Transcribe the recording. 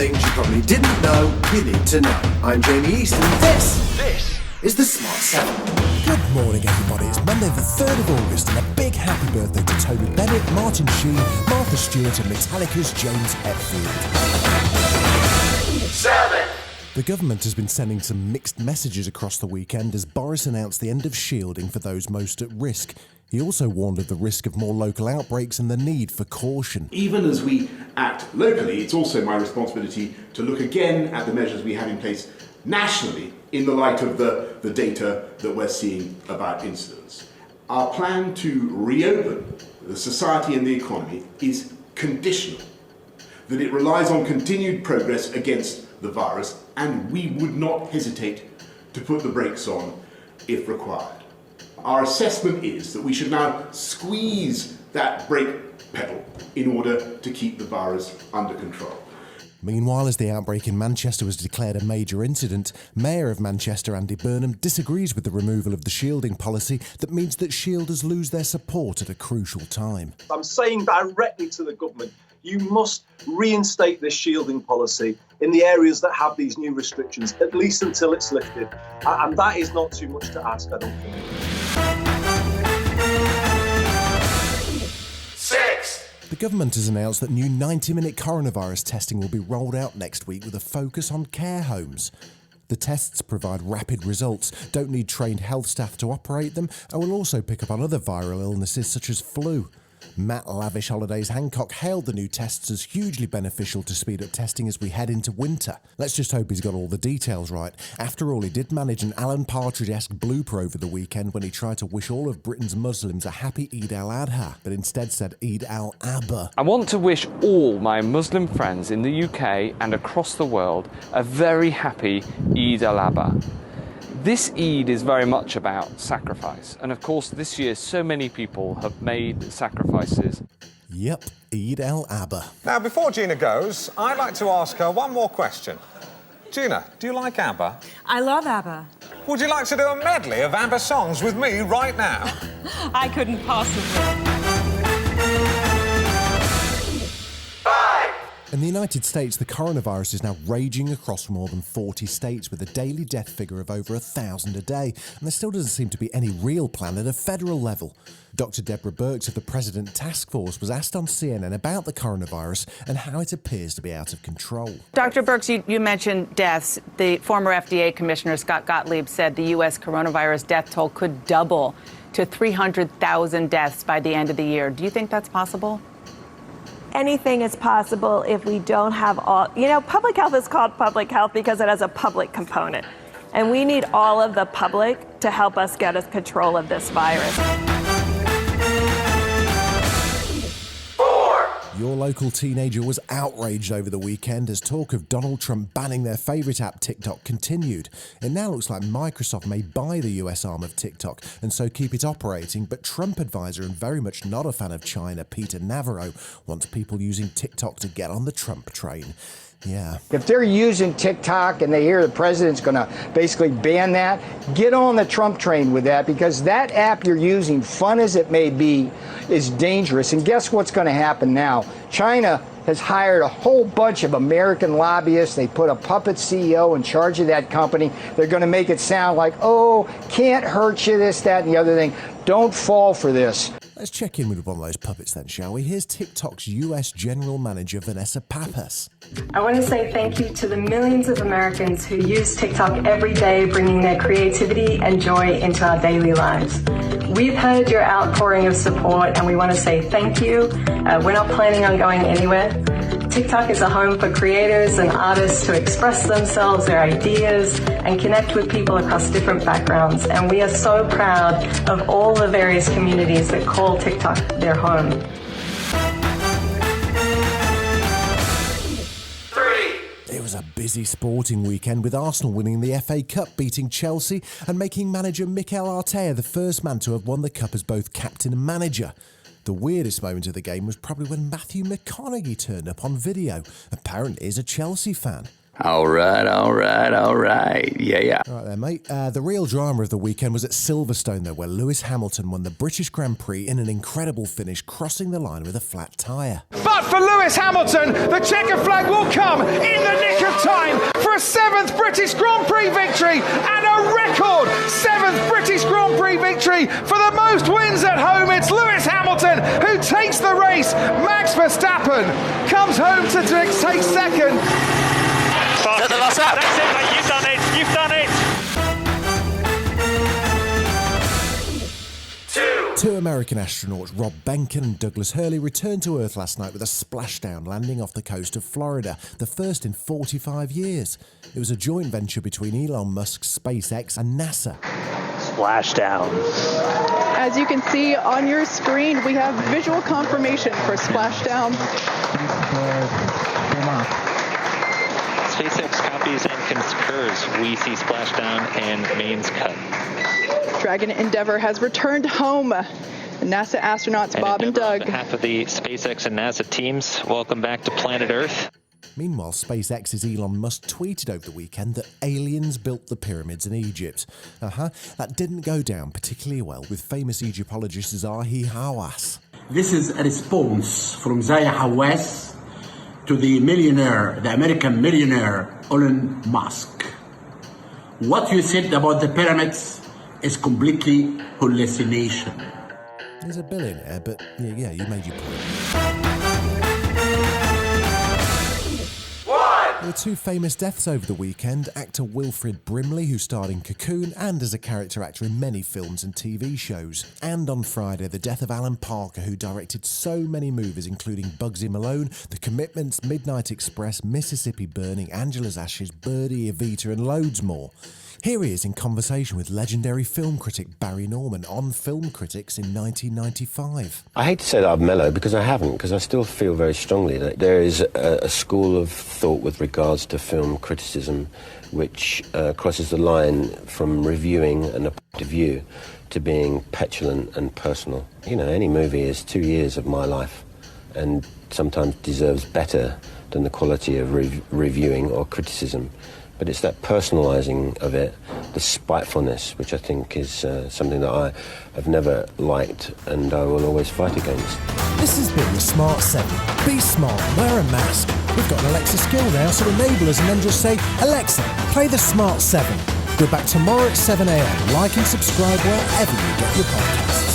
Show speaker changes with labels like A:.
A: things you probably didn't know you need to know. I'm Jamie East, and this is the Smart 7.
B: Good morning, everybody. It's Monday the 3rd of August, and a big happy birthday to Toby Bennett, Martin Sheen, Martha Stewart, and Metallica's James Hetfield.
A: 7.
B: The government has been sending some mixed messages across the weekend as Boris announced the end of shielding for those most at risk. He also warned of the risk of more local outbreaks and the need for caution.
C: Even as we act locally, it's also my responsibility to look again at the measures we have in place nationally in the light of the data that we're seeing about incidents. Our plan to reopen the society and the economy is conditional, that it relies on continued progress against the virus, and we would not hesitate to put the brakes on if required. Our assessment is that we should now squeeze that brake pedal in order to keep the virus under control.
B: Meanwhile, as the outbreak in Manchester was declared a major incident, Mayor of Manchester Andy Burnham disagrees with the removal of the shielding policy that means that shielders lose their support at a crucial time.
D: I'm saying directly to the government, you must reinstate this shielding policy in the areas that have these new restrictions, at least until it's lifted. And that is not too much to ask, I don't think.
A: 6.
B: The government has announced that new 90-minute coronavirus testing will be rolled out next week with a focus on care homes. The tests provide rapid results, don't need trained health staff to operate them, and will also pick up on other viral illnesses such as flu. Matt Lavish Holidays Hancock hailed the new tests as hugely beneficial to speed up testing as we head into winter. Let's just hope he's got all the details right. After all, he did manage an Alan Partridge-esque blooper over the weekend when he tried to wish all of Britain's Muslims a happy Eid al-Adha, but instead said Eid al-Abba.
E: I want to wish all my Muslim friends in the UK and across the world a very happy Eid al-Abha. This Eid is very much about sacrifice, and of course this year so many people have made sacrifices.
B: Yep, Eid al-Abba.
F: Now, before Gina goes, I'd like to ask her one more question. Gina, do you like ABBA?
G: I love ABBA.
F: Would you like to do a medley of ABBA songs with me right now?
G: I couldn't possibly.
B: In the United States, the coronavirus is now raging across more than 40 states with a daily death figure of over 1,000 a day, and there still doesn't seem to be any real plan at a federal level. Dr. Deborah Birx of the President Task Force was asked on CNN about the coronavirus and how it appears to be out of control.
H: Dr. Birx, you mentioned deaths. The former FDA Commissioner Scott Gottlieb said the U.S. coronavirus death toll could double to 300,000 deaths by the end of the year. Do you think that's possible?
I: Anything is possible if we don't have all, public health is called public health because it has a public component. And we need all of the public to help us get us control of this virus.
A: 4.
B: Your local teenager was outraged over the weekend as talk of Donald Trump banning their favourite app TikTok continued. It now looks like Microsoft may buy the US arm of TikTok and so keep it operating, but Trump advisor and very much not a fan of China, Peter Navarro, wants people using TikTok to get on the Trump train. Yeah.
J: If they're using TikTok and they hear the president's going to basically ban that, get on the Trump train with that, because that app you're using, fun as it may be, is dangerous. And guess what's going to happen now? China has hired a whole bunch of American lobbyists. They put a puppet CEO in charge of that company. They're going to make it sound like, oh, can't hurt you, this, that, and the other thing. Don't fall for this.
B: Let's check in with one of those puppets then, shall we? Here's TikTok's US General Manager, Vanessa Pappas.
K: I want to say thank you to the millions of Americans who use TikTok every day, bringing their creativity and joy into our daily lives. We've heard your outpouring of support and we want to say thank you. We're not planning on going anywhere. TikTok is a home for creators and artists to express themselves, their ideas, and connect with people across different backgrounds. And we are so proud of all the various communities that call TikTok their home.
B: 3. It was a busy sporting weekend with Arsenal winning the FA Cup, beating Chelsea and making manager Mikel Arteta the first man to have won the cup as both captain and manager. The weirdest moment of the game was probably when Matthew McConaughey turned up on video. Apparently he's a Chelsea fan.
L: All right. Yeah.
B: All right then, mate. The real drama of the weekend was at Silverstone, though, where Lewis Hamilton won the British Grand Prix in an incredible finish, crossing the line with a flat tyre.
M: But for Lewis Hamilton, the checkered flag will come in the nick of time for a 7th British Grand Prix victory and a record 7th British Grand Prix victory for the most wins at home. It's Lewis Hamilton who takes the race. Max Verstappen comes home to take second.
N: That's it, mate. You've done it. You've done it.
B: Two American astronauts, Rob Behnken and Douglas Hurley, returned to Earth last night with a splashdown landing off the coast of Florida, the first in 45 years. It was a joint venture between Elon Musk's SpaceX and NASA.
O: Splashdown. As you can see on your screen, we have visual confirmation for splashdown.
P: SpaceX copies and concurs. We see splashdown and mains cut.
O: Dragon Endeavour has returned home. NASA astronauts Bob and Doug.
P: On behalf of the SpaceX and NASA teams, welcome back to planet Earth.
B: Meanwhile, SpaceX's Elon Musk tweeted over the weekend that aliens built the pyramids in Egypt. That didn't go down particularly well with famous Egyptologist Zahi Hawass.
Q: This is a response from Zahi Hawass to the American millionaire Elon Musk. What you said about the pyramids is completely hallucination.
B: He's a billionaire, but yeah, you made your point. There were two famous deaths over the weekend. Actor Wilfred Brimley, who starred in Cocoon and as a character actor in many films and TV shows. And on Friday, the death of Alan Parker, who directed so many movies, including Bugsy Malone, The Commitments, Midnight Express, Mississippi Burning, Angela's Ashes, Birdie, Evita, and loads more. Here he is in conversation with legendary film critic Barry Norman on Film Critics in 1995.
R: I hate to say that I'm mellow, because I haven't, because I still feel very strongly that there is a school of thought with regards to film criticism which crosses the line from reviewing and a point of view to being petulant and personal. You know, any movie is 2 years of my life and sometimes deserves better than the quality of reviewing or criticism. But it's that personalising of it, the spitefulness, which I think is something that I have never liked and I will always fight against.
B: This has been the Smart 7. Be smart, wear a mask. We've got an Alexa skill now, so enable us and then just say, Alexa, play the Smart 7. We're back tomorrow at 7 a.m. Like and subscribe wherever you get your podcasts.